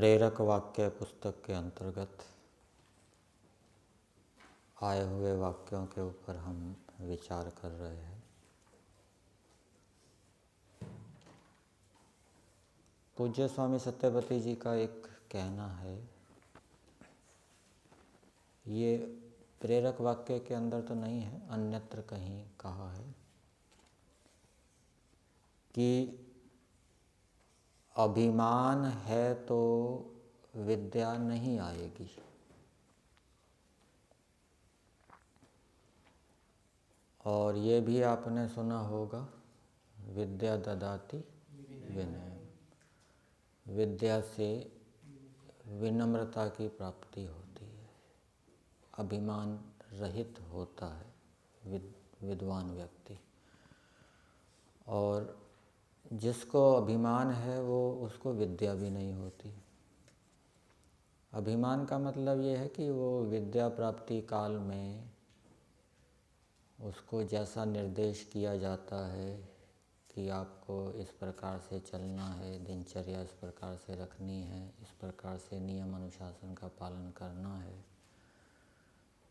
प्रेरक वाक्य पुस्तक के अंतर्गत आए हुए वाक्यों के ऊपर हम विचार कर रहे हैं। पूज्य स्वामी सत्यवती जी का एक कहना है, ये प्रेरक वाक्य के अंदर तो नहीं है, अन्यत्र कहीं कहा है कि अभिमान है तो विद्या नहीं आएगी। और ये भी आपने सुना होगा, विद्या ददाति विनय। विद्या से विनम्रता की प्राप्ति होती है, अभिमान रहित होता है विद्वान व्यक्ति। और जिसको अभिमान है वो उसको विद्या भी नहीं होती। अभिमान का मतलब ये है कि वो विद्या प्राप्ति काल में उसको जैसा निर्देश किया जाता है कि आपको इस प्रकार से चलना है, दिनचर्या इस प्रकार से रखनी है, इस प्रकार से नियम अनुशासन का पालन करना है,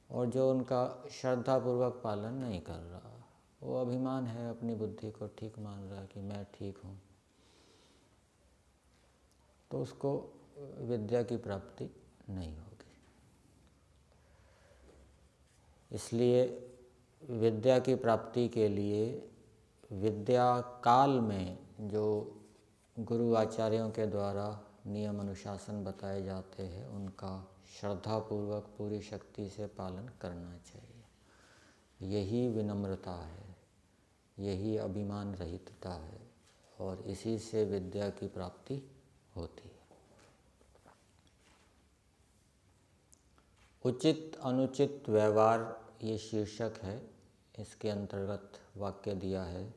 और जो उनका श्रद्धापूर्वक पालन नहीं कर रहा, वो अभिमान है, अपनी बुद्धि को ठीक मान रहा है कि मैं ठीक हूँ, तो उसको विद्या की प्राप्ति नहीं होगी। इसलिए विद्या की प्राप्ति के लिए विद्या काल में जो गुरु आचार्यों के द्वारा नियम अनुशासन बताए जाते हैं, उनका श्रद्धापूर्वक पूरी शक्ति से पालन करना चाहिए। यही विनम्रता है, यही अभिमान रहितता है, और इसी से विद्या की प्राप्ति होती है। उचित अनुचित व्यवहार ये शीर्षक है। इसके अंतर्गत वाक्य दिया है,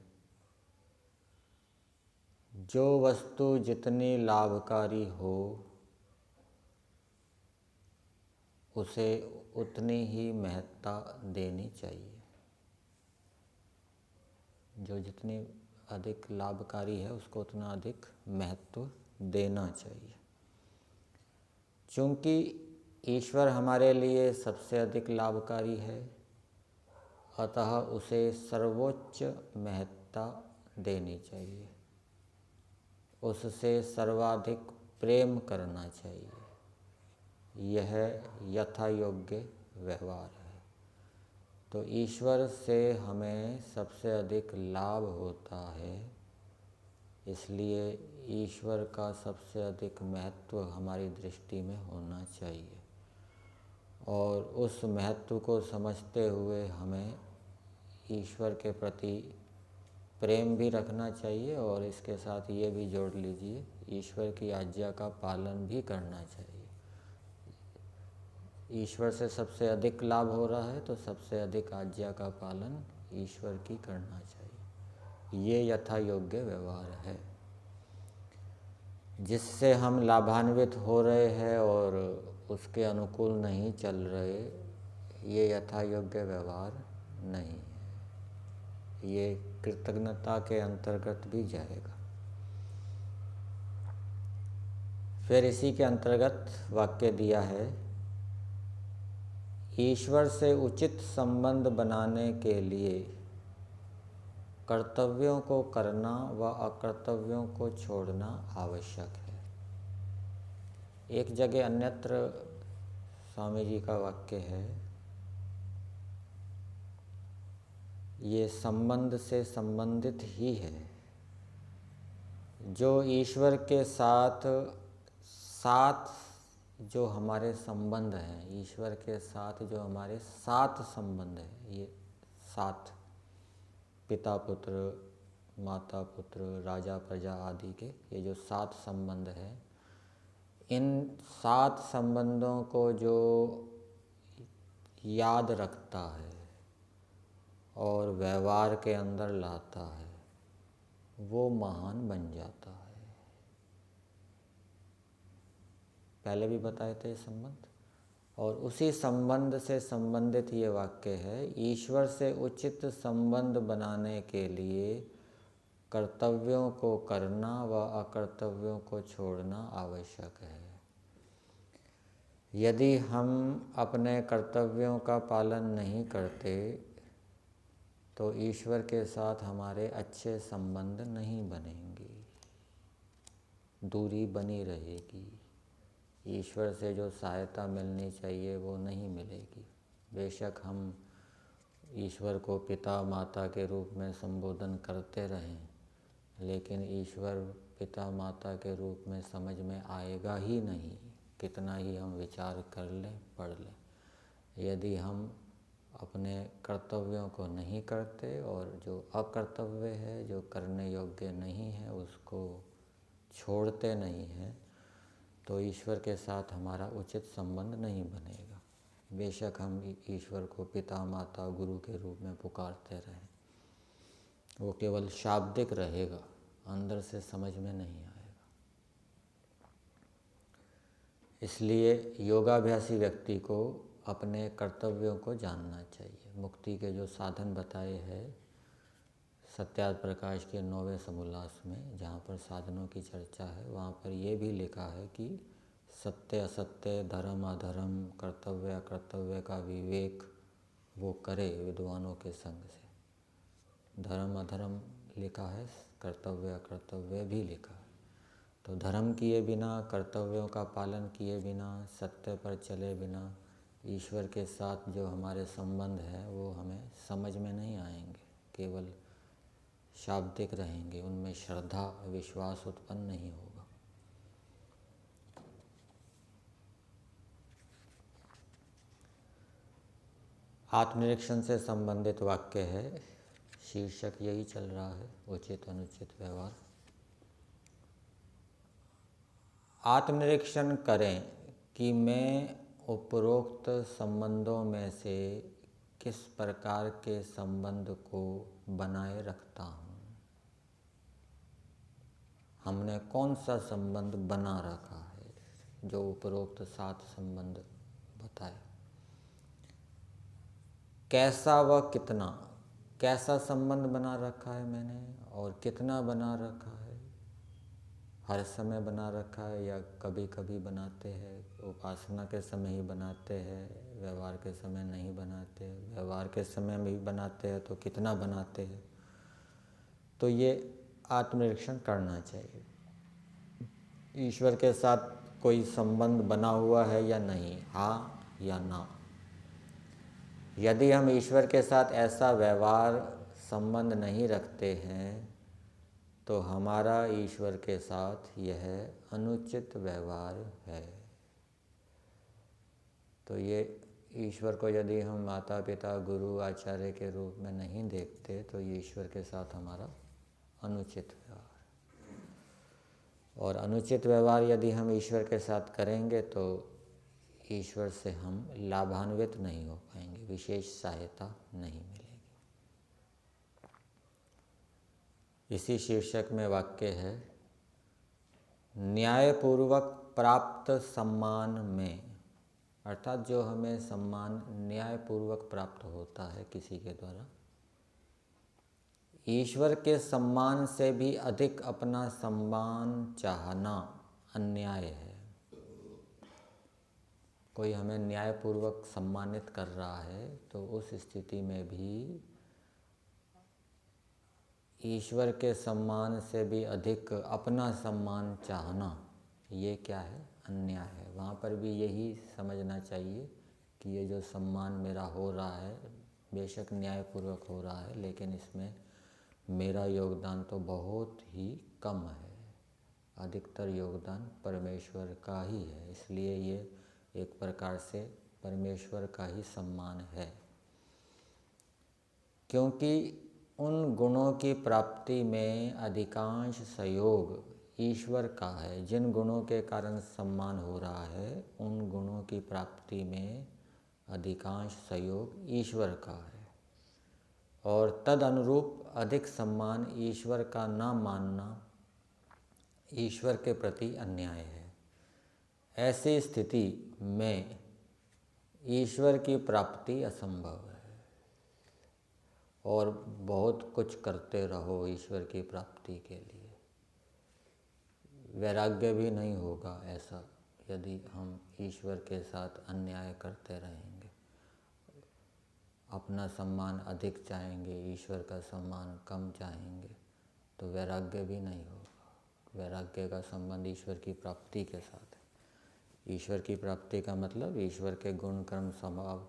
जो वस्तु जितनी लाभकारी हो उसे उतनी ही महत्ता देनी चाहिए। जो जितनी अधिक लाभकारी है उसको उतना अधिक महत्व देना चाहिए। चूँकि ईश्वर हमारे लिए सबसे अधिक लाभकारी है, अतः उसे सर्वोच्च महत्ता देनी चाहिए, उससे सर्वाधिक प्रेम करना चाहिए। यह यथा योग्य व्यवहार है। तो ईश्वर से हमें सबसे अधिक लाभ होता है, इसलिए ईश्वर का सबसे अधिक महत्व हमारी दृष्टि में होना चाहिए। और उस महत्व को समझते हुए हमें ईश्वर के प्रति प्रेम भी रखना चाहिए, और इसके साथ ये भी जोड़ लीजिए, ईश्वर की आज्ञा का पालन भी करना चाहिए। ईश्वर से सबसे अधिक लाभ हो रहा है तो सबसे अधिक आज्ञा का पालन ईश्वर की करना चाहिए। ये यथा योग्य व्यवहार है। जिससे हम लाभान्वित हो रहे हैं और उसके अनुकूल नहीं चल रहे, ये यथा योग्य व्यवहार नहीं है। ये कृतज्ञता के अंतर्गत भी जाएगा। फिर इसी के अंतर्गत वाक्य दिया है, ईश्वर से उचित संबंध बनाने के लिए कर्तव्यों को करना व अकर्तव्यों को छोड़ना आवश्यक है। एक जगह अन्यत्र स्वामी जी का वाक्य है, ये संबंध से संबंधित ही है। जो ईश्वर के साथ जो हमारे संबंध हैं, ईश्वर के साथ जो हमारे 7 संबंध हैं, ये 7 पिता पुत्र माता पुत्र राजा प्रजा आदि के ये जो 7 संबंध हैं, इन 7 संबंधों को जो याद रखता है और व्यवहार के अंदर लाता है, वो महान बन जाता है। पहले भी बताए थे संबंध, और उसी संबंध से संबंधित ये वाक्य है, ईश्वर से उचित संबंध बनाने के लिए कर्तव्यों को करना व अकर्तव्यों को छोड़ना आवश्यक है। यदि हम अपने कर्तव्यों का पालन नहीं करते तो ईश्वर के साथ हमारे अच्छे संबंध नहीं बनेंगे, दूरी बनी रहेगी। ईश्वर से जो सहायता मिलनी चाहिए वो नहीं मिलेगी। बेशक हम ईश्वर को पिता माता के रूप में संबोधन करते रहें, लेकिन ईश्वर पिता माता के रूप में समझ में आएगा ही नहीं, कितना ही हम विचार कर लें, पढ़ लें। यदि हम अपने कर्तव्यों को नहीं करते और जो अकर्तव्य है, जो करने योग्य नहीं है, उसको छोड़ते नहीं हैं, तो ईश्वर के साथ हमारा उचित संबंध नहीं बनेगा। बेशक हम ईश्वर को पिता माता गुरु के रूप में पुकारते रहें, वो केवल शाब्दिक रहेगा, अंदर से समझ में नहीं आएगा। इसलिए योगाभ्यासी व्यक्ति को अपने कर्तव्यों को जानना चाहिए। मुक्ति के जो साधन बताए हैं सत्यार्थ प्रकाश के 9वें समोल्लास में, जहाँ पर साधनों की चर्चा है, वहाँ पर ये भी लिखा है कि सत्य असत्य, धर्म अधर्म, कर्तव्य अकर्तव्य का विवेक वो करे विद्वानों के संग से। धर्म अधर्म लिखा है, कर्तव्य अकर्तव्य भी लिखा है। तो धर्म किए बिना, कर्तव्यों का पालन किए बिना, सत्य पर चले बिना ईश्वर के साथ जो हमारे संबंध है वो हमें समझ में नहीं आएंगे, केवल शाब्दिक रहेंगे, उनमें श्रद्धा विश्वास उत्पन्न नहीं होगा। आत्मनिरीक्षण से संबंधित वाक्य है, शीर्षक यही चल रहा है, उचित अनुचित व्यवहार। आत्मनिरीक्षण करें कि मैं उपरोक्त संबंधों में से किस प्रकार के संबंध को बनाए रखता हूँ। हमने कौन सा संबंध बना रखा है, जो उपरोक्त 7 संबंध बताए। कैसा व कितना, कैसा संबंध बना रखा है मैंने और कितना बना रखा है। हर समय बना रखा है या कभी कभी बनाते हैं, उपासना के समय ही बनाते हैं, व्यवहार के समय नहीं बनाते, व्यवहार के समय भी बनाते हैं तो कितना बनाते हैं। तो ये आत्मनिरीक्षण करना चाहिए। ईश्वर के साथ कोई संबंध बना हुआ है या नहीं, हाँ या ना। यदि हम ईश्वर के साथ ऐसा व्यवहार संबंध नहीं रखते हैं तो हमारा ईश्वर के साथ यह अनुचित व्यवहार है। तो ये ईश्वर को यदि हम माता पिता गुरु आचार्य के रूप में नहीं देखते तो ये ईश्वर के साथ हमारा अनुचित व्यवहार। और अनुचित व्यवहार यदि हम ईश्वर के साथ करेंगे तो ईश्वर से हम लाभान्वित नहीं हो पाएंगे, विशेष सहायता नहीं मिलेगी। इसी शीर्षक में वाक्य है, न्यायपूर्वक प्राप्त सम्मान में, अर्थात जो हमें सम्मान न्यायपूर्वक प्राप्त होता है किसी के द्वारा, ईश्वर के सम्मान से भी अधिक अपना सम्मान चाहना अन्याय है। कोई हमें न्यायपूर्वक सम्मानित कर रहा है तो उस स्थिति में भी ईश्वर के सम्मान से भी अधिक अपना सम्मान चाहना, ये क्या है, अन्याय है। वहाँ पर भी यही समझना चाहिए कि ये जो सम्मान मेरा हो रहा है बेशक न्यायपूर्वक हो रहा है, लेकिन इसमें मेरा योगदान तो बहुत ही कम है, अधिकतर योगदान परमेश्वर का ही है। इसलिए ये एक प्रकार से परमेश्वर का ही सम्मान है, क्योंकि उन गुणों की प्राप्ति में अधिकांश सहयोग ईश्वर का है। जिन गुणों के कारण सम्मान हो रहा है उन गुणों की प्राप्ति में अधिकांश सहयोग ईश्वर का है, और तद अनुरूप अधिक सम्मान ईश्वर का न मानना ईश्वर के प्रति अन्याय है। ऐसी स्थिति में ईश्वर की प्राप्ति असंभव है, और बहुत कुछ करते रहो ईश्वर की प्राप्ति के लिए, वैराग्य भी नहीं होगा ऐसा यदि हम ईश्वर के साथ अन्याय करते रहेंगे, अपना सम्मान अधिक चाहेंगे, ईश्वर का सम्मान कम चाहेंगे, तो वैराग्य भी नहीं होगा। वैराग्य का संबंध ईश्वर की प्राप्ति के साथ है। ईश्वर की प्राप्ति का मतलब ईश्वर के गुण कर्म स्वभाव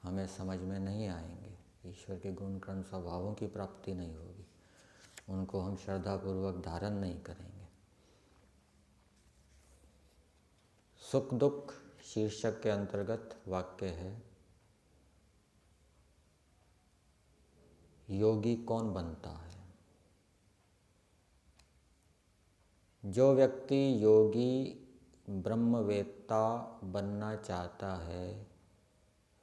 हमें समझ में नहीं आएंगे, ईश्वर के गुण कर्म स्वभावों की प्राप्ति नहीं होगी, उनको हम श्रद्धापूर्वक धारण नहीं करेंगे। सुख दुख शीर्षक के अंतर्गत वाक्य है, योगी कौन बनता है? जो व्यक्ति योगी ब्रह्मवेत्ता बनना चाहता है,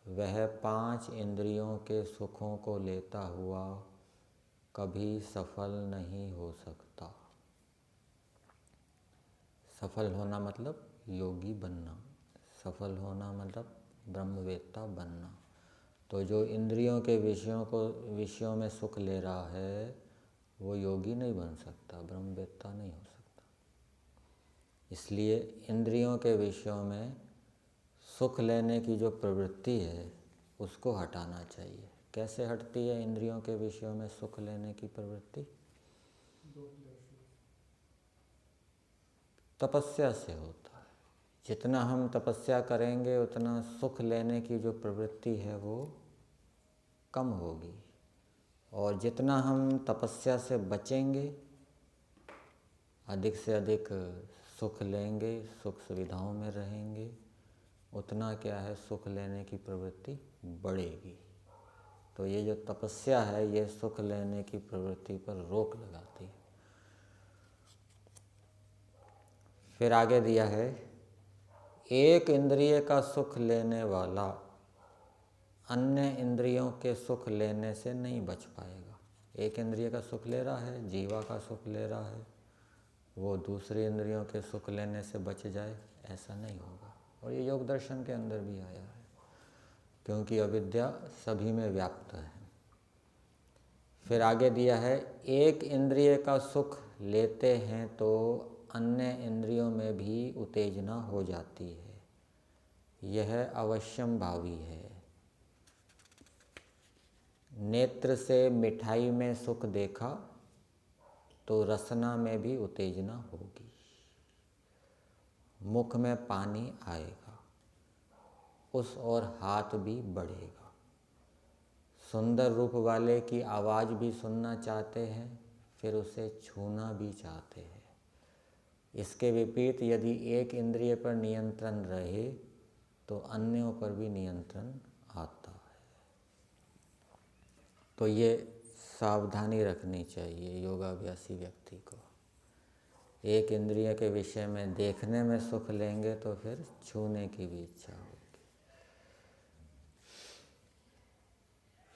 वह 5 इंद्रियों के सुखों को लेता हुआ कभी सफल नहीं हो सकता। सफल होना मतलब योगी बनना, सफल होना मतलब ब्रह्मवेत्ता बनना। तो जो इंद्रियों के विषयों में सुख ले रहा है, वो योगी नहीं बन सकता, ब्रह्मवेत्ता नहीं हो सकता। इसलिए इंद्रियों के विषयों में सुख लेने की जो प्रवृत्ति है, उसको हटाना चाहिए। कैसे हटती है इंद्रियों के विषयों में सुख लेने की प्रवृत्ति? तपस्या से होता है। जितना हम तपस्या करेंगे, उतना सुख लेने की जो प्रवृत्ति है वो कम होगी, और जितना हम तपस्या से बचेंगे, अधिक से अधिक सुख लेंगे, सुख सुविधाओं में रहेंगे, उतना क्या है, सुख लेने की प्रवृत्ति बढ़ेगी। तो ये जो तपस्या है, ये सुख लेने की प्रवृत्ति पर रोक लगाती है। फिर आगे दिया है, एक इंद्रिय का सुख लेने वाला अन्य इंद्रियों के सुख लेने से नहीं बच पाएगा। एक इंद्रिय का सुख ले रहा है, जीवा का सुख ले रहा है, वो दूसरी इंद्रियों के सुख लेने से बच जाए, ऐसा नहीं होगा। और ये योग दर्शन के अंदर भी आया है, क्योंकि अविद्या सभी में व्याप्त है। फिर आगे दिया है, एक इंद्रिय का सुख लेते हैं तो अन्य इंद्रियों में भी उत्तेजना हो जाती है, यह अवश्यम भावी है। नेत्र से मिठाई में सुख देखा तो रसना में भी उत्तेजना होगी, मुख में पानी आएगा, उस ओर हाथ भी बढ़ेगा। सुंदर रूप वाले की आवाज़ भी सुनना चाहते हैं, फिर उसे छूना भी चाहते हैं। इसके विपरीत यदि एक इंद्रिय पर नियंत्रण रहे तो अन्यों पर भी नियंत्रण आता है। तो ये सावधानी रखनी चाहिए योगाभ्यासी व्यक्ति को। एक इंद्रिय के विषय में देखने में सुख लेंगे तो फिर छूने की भी इच्छा होगी।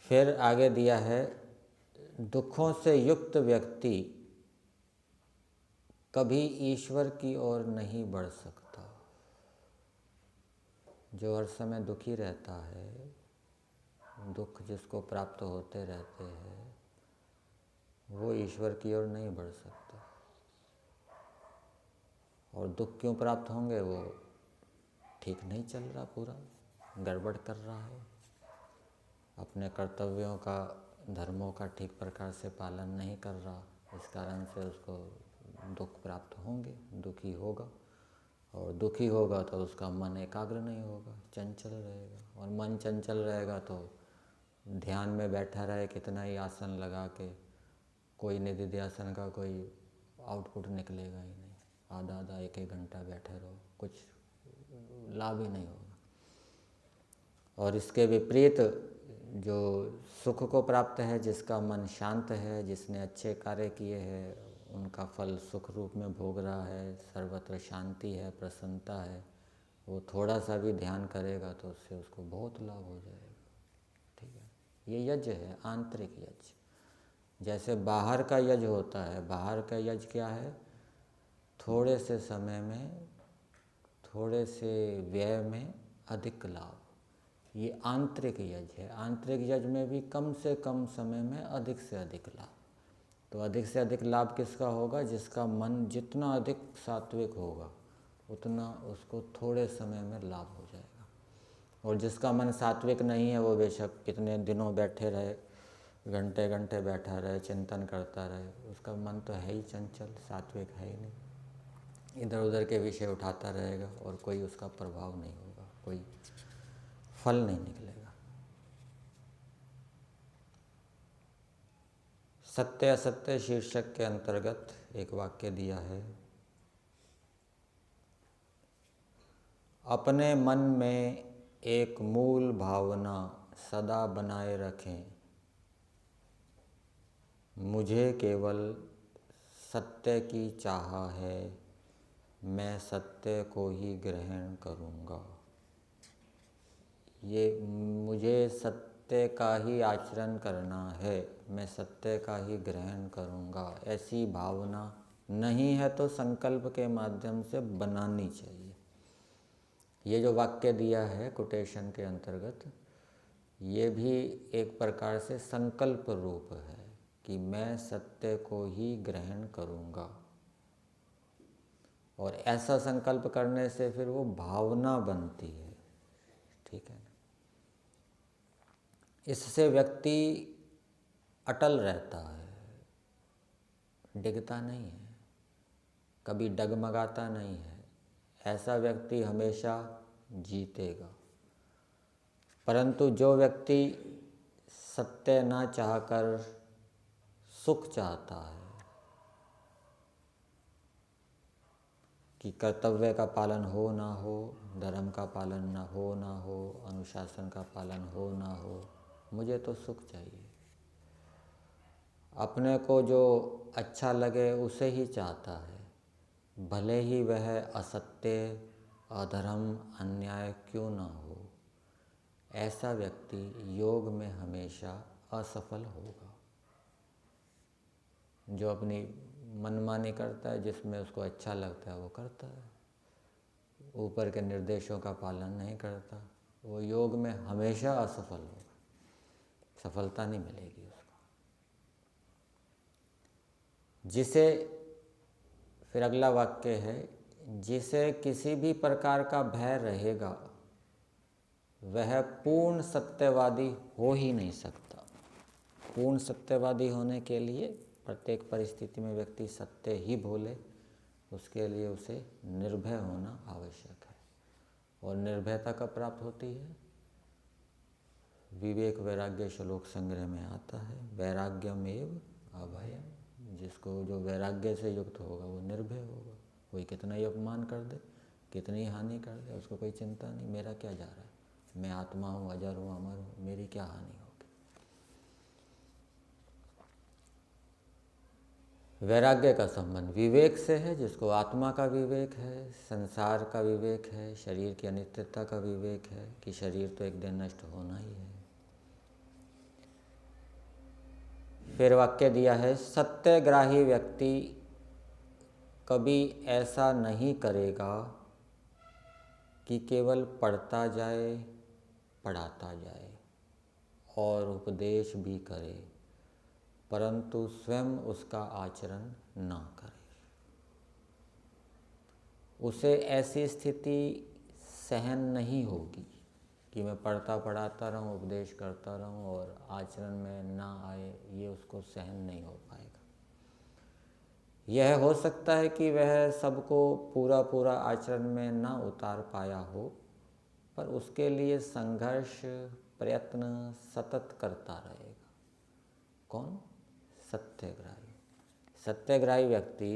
फिर आगे दिया है, दुखों से युक्त व्यक्ति कभी ईश्वर की ओर नहीं बढ़ सकता। जो हर समय दुखी रहता है, दुख जिसको प्राप्त होते रहते हैं, वो ईश्वर की ओर नहीं बढ़ सकता। और दुख क्यों प्राप्त होंगे? वो ठीक नहीं चल रहा, पूरा गड़बड़ कर रहा है, अपने कर्तव्यों का, धर्मों का ठीक प्रकार से पालन नहीं कर रहा, इस कारण से उसको दुख प्राप्त होंगे, दुखी होगा। और दुखी होगा तो उसका मन एकाग्र नहीं होगा, चंचल रहेगा। और मन चंचल रहेगा तो ध्यान में बैठा रहे, कितना ही आसन लगा के, कोई निधिध्यासन का कोई आउटपुट निकलेगा ही नहीं। आधा आधा एक एक घंटा बैठे रहो, कुछ लाभ ही नहीं होगा। और इसके विपरीत जो सुख को प्राप्त है, जिसका मन शांत है, जिसने अच्छे कार्य किए हैं, उनका फल सुख रूप में भोग रहा है, सर्वत्र शांति है, प्रसन्नता है, वो थोड़ा सा भी ध्यान करेगा तो उससे उसको बहुत लाभ हो जाएगा। ठीक है, ये यज्ञ है, आंतरिक यज्ञ। जैसे बाहर का यज्ञ होता है, बाहर का यज्ञ क्या है? थोड़े से समय में, थोड़े से व्यय में अधिक लाभ। ये आंतरिक यज्ञ है। आंतरिक यज्ञ में भी कम से कम समय में अधिक से अधिक लाभ। तो अधिक से अधिक लाभ किसका होगा? जिसका मन जितना अधिक सात्विक होगा, उतना उसको थोड़े समय में लाभ हो जाएगा। और जिसका मन सात्विक नहीं है वो बेशक कितने दिनों बैठे रहे, घंटे घंटे बैठा रहे, चिंतन करता रहे, उसका मन तो है ही चंचल, सात्विक है ही नहीं, इधर उधर के विषय उठाता रहेगा और कोई उसका प्रभाव नहीं होगा, कोई फल नहीं निकलेगा। सत्य असत्य शीर्षक के अंतर्गत एक वाक्य दिया है, अपने मन में एक मूल भावना सदा बनाए रखें, मुझे केवल सत्य की चाह है, मैं सत्य को ही ग्रहण करूँगा। ये मुझे सत्य का ही आचरण करना है, मैं सत्य का ही ग्रहण करूँगा, ऐसी भावना नहीं है तो संकल्प के माध्यम से बनानी चाहिए। ये जो वाक्य दिया है कोटेशन के अंतर्गत, ये भी एक प्रकार से संकल्प रूप है कि मैं सत्य को ही ग्रहण करूँगा। और ऐसा संकल्प करने से फिर वो भावना बनती है, ठीक है ना। इससे व्यक्ति अटल रहता है, डिगता नहीं है, कभी डगमगाता नहीं है। ऐसा व्यक्ति हमेशा जीतेगा। परंतु जो व्यक्ति सत्य ना चाहकर सुख चाहता है कि कर्तव्य का पालन हो ना हो, धर्म का पालन ना हो, अनुशासन का पालन हो ना हो, मुझे तो सुख चाहिए, अपने को जो अच्छा लगे उसे ही चाहता है, भले ही वह असत्य, अधर्म, अन्याय क्यों ना हो, ऐसा व्यक्ति योग में हमेशा असफल होगा। जो अपनी मनमानी करता है, जिसमें उसको अच्छा लगता है वो करता है, ऊपर के निर्देशों का पालन नहीं करता, वो योग में हमेशा असफल होगा, सफलता नहीं मिलेगी उसको। जिसे, फिर अगला वाक्य है, जिसे किसी भी प्रकार का भय रहेगा वह पूर्ण सत्यवादी हो ही नहीं सकता। पूर्ण सत्यवादी होने के लिए प्रत्येक परिस्थिति में व्यक्ति सत्य ही बोले, उसके लिए उसे निर्भय होना आवश्यक है। और निर्भयता कब प्राप्त होती है? विवेक वैराग्य श्लोक संग्रह में आता है, वैराग्यमेव अभयम। जिसको जो वैराग्य से युक्त होगा वो निर्भय होगा। कोई कितना ही अपमान कर दे, कितनी हानि कर दे, उसको कोई चिंता नहीं, मेरा क्या जा रहा है, मैं आत्मा हूँ, अजर हूँ, अमर हूँ, मेरी क्या हानि होगी। वैराग्य का संबंध विवेक से है, जिसको आत्मा का विवेक है, संसार का विवेक है, शरीर की अनित्यता का विवेक है कि शरीर तो एक दिन नष्ट होना ही है। फिर वाक्य दिया है, सत्यग्राही व्यक्ति कभी ऐसा नहीं करेगा कि केवल पढ़ता जाए, पढ़ाता जाए और उपदेश भी करे, परंतु स्वयं उसका आचरण ना करे। उसे ऐसी स्थिति सहन नहीं होगी कि मैं पढ़ता पढ़ाता रहूं, उपदेश करता रहूं और आचरण में ना आए, ये उसको सहन नहीं हो पाएगा। यह हो सकता है कि वह सबको पूरा पूरा आचरण में ना उतार पाया हो, पर उसके लिए संघर्ष, प्रयत्न सतत करता रहेगा। कौन? सत्यग्राही। सत्यग्राही व्यक्ति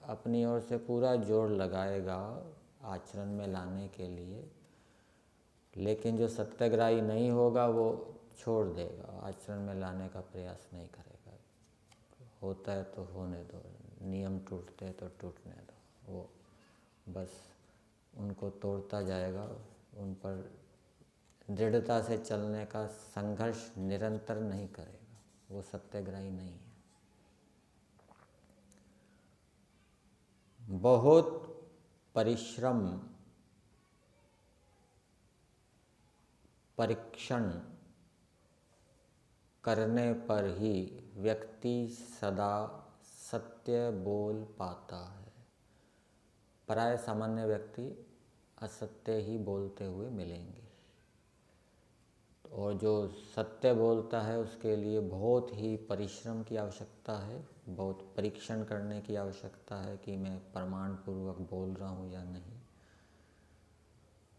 अपनी ओर से पूरा जोर लगाएगा आचरण में लाने के लिए, लेकिन जो सत्यग्राही नहीं होगा वो छोड़ देगा, आचरण में लाने का प्रयास नहीं करेगा। होता है तो होने दो, नियम टूटते हैं तो टूटने दो, वो बस उनको तोड़ता जाएगा, उन पर दृढ़ता से चलने का संघर्ष निरंतर नहीं करेगा, वो सत्यग्राही नहीं है। बहुत परिश्रम, परीक्षण करने पर ही व्यक्ति सदा सत्य बोल पाता है। प्राय सामान्य व्यक्ति असत्य ही बोलते हुए मिलेंगे, और जो सत्य बोलता है उसके लिए बहुत ही परिश्रम की आवश्यकता है, बहुत परीक्षण करने की आवश्यकता है कि मैं प्रमाण पूर्वक बोल रहा हूँ या नहीं।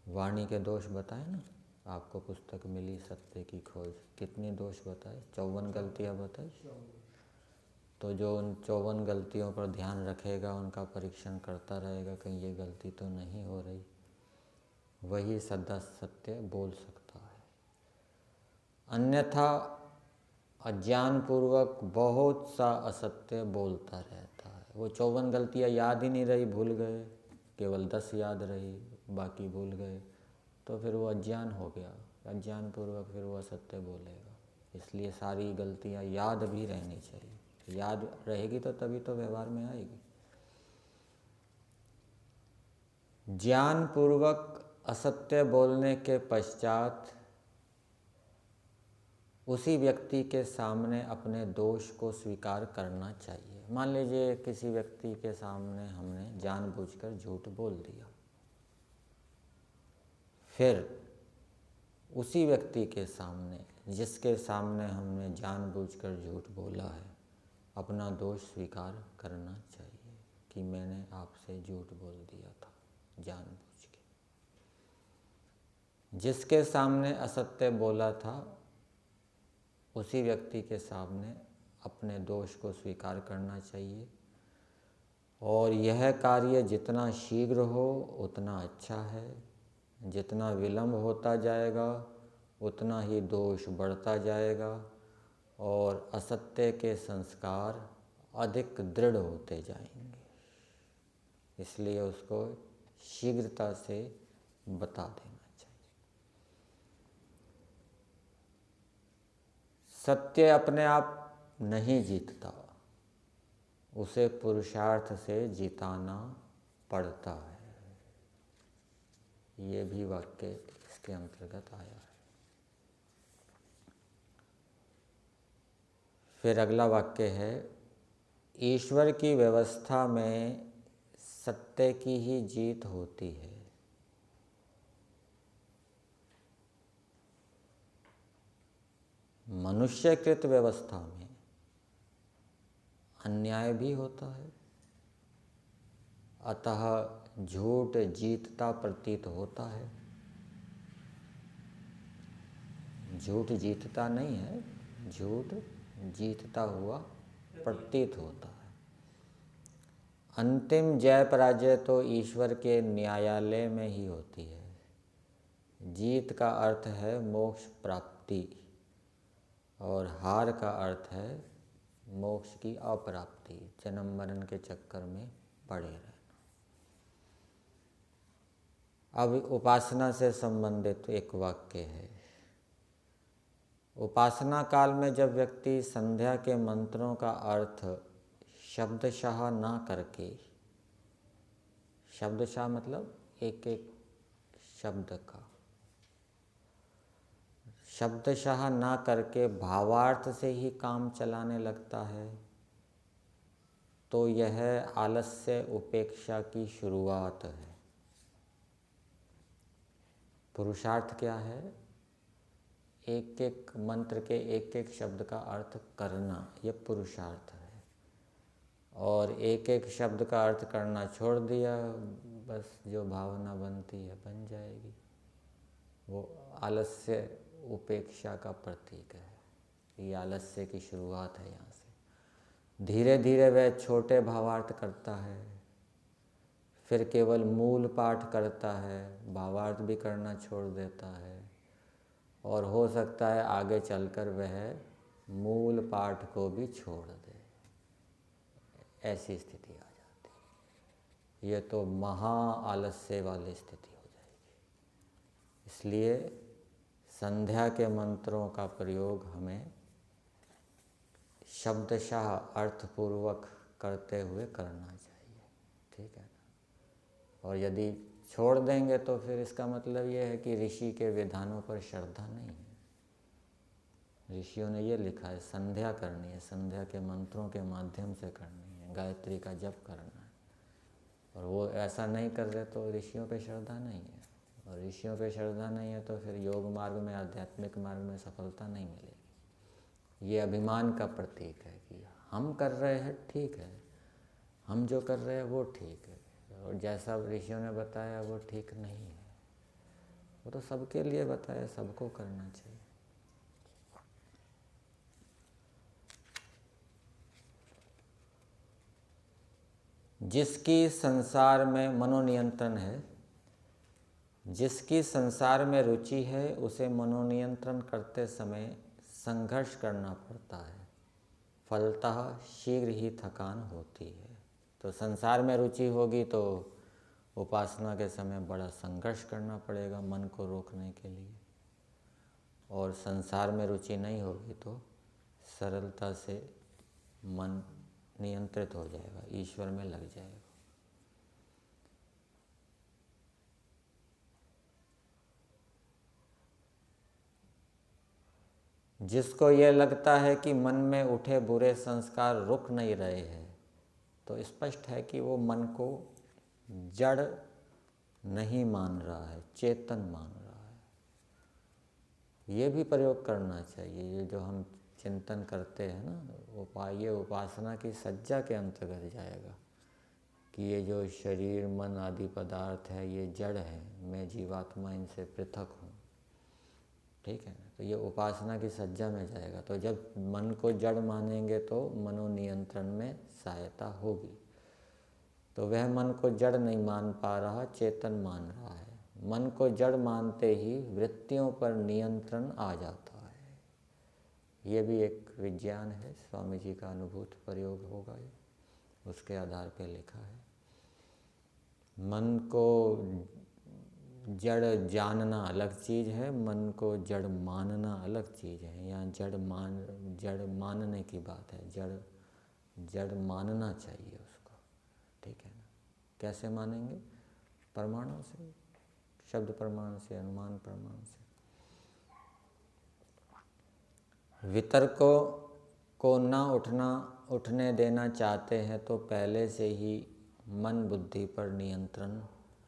वाणी के दोष बताए ना, आपको पुस्तक मिली सत्य की खोज, कितनी दोष बताए? 54 गलतियाँ बताई। तो जो उन 54 गलतियों पर ध्यान रखेगा, उनका परीक्षण करता रहेगा कहीं ये गलती तो नहीं हो रही, वही सदा सत्य बोल सकता है। अन्यथा अज्ञानपूर्वक बहुत सा असत्य बोलता रहता है। वो 54 गलतियाँ याद ही नहीं रही, भूल गए, केवल 10 याद रही, बाकी भूल गए, तो फिर वो अज्ञान हो गया। अज्ञानपूर्वक फिर वो असत्य बोलेगा। इसलिए सारी गलतियाँ याद भी रहनी चाहिए। याद रहेगी तो तभी तो व्यवहार में आएगी। ज्ञानपूर्वक असत्य बोलने के पश्चात उसी व्यक्ति के सामने अपने दोष को स्वीकार करना चाहिए। मान लीजिए किसी व्यक्ति के सामने हमने जानबूझकर झूठ बोल दिया, फिर उसी व्यक्ति के सामने, जिसके सामने हमने जानबूझकर झूठ बोला है, अपना दोष स्वीकार करना चाहिए कि मैंने आपसे झूठ बोल दिया था जानबूझ के। जिसके सामने असत्य बोला था उसी व्यक्ति के सामने अपने दोष को स्वीकार करना चाहिए, और यह कार्य जितना शीघ्र हो उतना अच्छा है। जितना विलंब होता जाएगा उतना ही दोष बढ़ता जाएगा और असत्य के संस्कार अधिक दृढ़ होते जाएंगे। इसलिए उसको शीघ्रता से बता देना चाहिए। सत्य अपने आप नहीं जीतता, उसे पुरुषार्थ से जिताना पड़ता है। ये भी वाक्य इसके अंतर्गत आया है। फिर अगला वाक्य है, ईश्वर की व्यवस्था में सत्य की ही जीत होती है। मनुष्यकृत व्यवस्था में अन्याय भी होता है, अतः झूठ जीतता प्रतीत होता है। झूठ जीतता नहीं है, झूठ जीतता हुआ प्रतीत होता है। अंतिम जय पराजय तो ईश्वर के न्यायालय में ही होती है। जीत का अर्थ है मोक्ष प्राप्ति और हार का अर्थ है मोक्ष की अप्राप्ति, जन्म मरण के चक्कर में पड़े रहना। अब उपासना से संबंधित एक वाक्य है। उपासना काल में जब व्यक्ति संध्या के मंत्रों का अर्थ शब्दशः ना करके, शब्दशः मतलब एक एक शब्द का, शब्दशः ना करके भावार्थ से ही काम चलाने लगता है, तो यह आलस्य उपेक्षा की शुरुआत है। पुरुषार्थ क्या है? एक एक मंत्र के एक एक शब्द का अर्थ करना, यह पुरुषार्थ है। और एक एक शब्द का अर्थ करना छोड़ दिया, बस जो भावना बनती है बन जाएगी। वो आलस्य उपेक्षा का प्रतीक है। ये आलस्य की शुरुआत है। यहाँ से धीरे धीरे वह छोटे भावार्थ करता है, फिर केवल मूल पाठ करता है, भावार्थ भी करना छोड़ देता है, और हो सकता है आगे चलकर वह मूल पाठ को भी छोड़ दे। ऐसी स्थिति आ जाती है। ये तो महा आलस्य वाली स्थिति हो जाएगी। इसलिए संध्या के मंत्रों का प्रयोग हमें शब्दशः अर्थपूर्वक करते हुए करना चाहिए। ठीक है ना? और यदि छोड़ देंगे तो फिर इसका मतलब ये है कि ऋषि के विधानों पर श्रद्धा नहीं है। ऋषियों ने ये लिखा है संध्या करनी है, संध्या के मंत्रों के माध्यम से करनी है, गायत्री का जप करना है। और वो ऐसा नहीं कर रहे तो ऋषियों पे श्रद्धा नहीं है, और ऋषियों पे श्रद्धा नहीं है तो फिर योग मार्ग में, आध्यात्मिक मार्ग में सफलता नहीं मिलेगी। ये अभिमान का प्रतीक है कि हम कर रहे हैं ठीक है, हम जो कर रहे हैं वो ठीक है, और जैसा ऋषियों ने बताया वो ठीक नहीं है। वो तो सबके लिए बताया, सबको करना चाहिए। जिसकी संसार में मनोनियंत्रण है, जिसकी संसार में रुचि है, उसे मनोनियंत्रण करते समय संघर्ष करना पड़ता है, फलतः शीघ्र ही थकान होती है। तो संसार में रुचि होगी तो उपासना के समय बड़ा संघर्ष करना पड़ेगा मन को रोकने के लिए, और संसार में रुचि नहीं होगी तो सरलता से मन नियंत्रित हो जाएगा, ईश्वर में लग जाएगा। जिसको ये लगता है कि मन में उठे बुरे संस्कार रुक नहीं रहे हैं, तो स्पष्ट है कि वो मन को जड़ नहीं मान रहा है, चेतन मान रहा है। ये भी प्रयोग करना चाहिए। ये जो हम चिंतन करते हैं ना, ये उपासना की सज्जा के अंतर्गत जाएगा कि ये जो शरीर मन आदि पदार्थ है ये जड़ है, मैं जीवात्मा इनसे पृथक हूँ, ठीक है ना। तो ये उपासना की सज्जा में जाएगा। तो जब मन को जड़ मानेंगे तो मनोनियंत्रण में सहायता होगी। तो वह मन को जड़ नहीं मान पा रहा, चेतन मान रहा है। मन को जड़ मानते ही वृत्तियों पर नियंत्रण आ जाता है। ये भी एक विज्ञान है, स्वामी जी का अनुभूत प्रयोग होगा ये, उसके आधार पर लिखा है। मन को जड़ जानना अलग चीज़ है, मन को जड़ मानना अलग चीज़ है। यहाँ जड़ मानने की बात है, जड़ मानना चाहिए उसको, ठीक है ना। कैसे मानेंगे? प्रमाणों से, शब्द प्रमाण से, अनुमान प्रमाण से। वितर्कों को ना उठने देना चाहते हैं तो पहले से ही मन बुद्धि पर नियंत्रण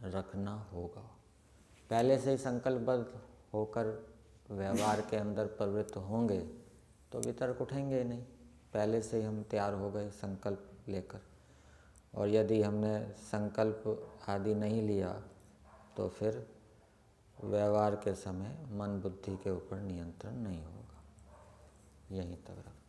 रखना होगा। पहले से ही संकल्पबद्ध होकर व्यवहार के अंदर प्रवृत्त होंगे तो वितर्क उठेंगे ही नहीं। पहले से ही हम तैयार हो गए संकल्प लेकर, और यदि हमने संकल्प आदि नहीं लिया तो फिर व्यवहार के समय मन बुद्धि के ऊपर नियंत्रण नहीं होगा। यहीं तक रखते हैं।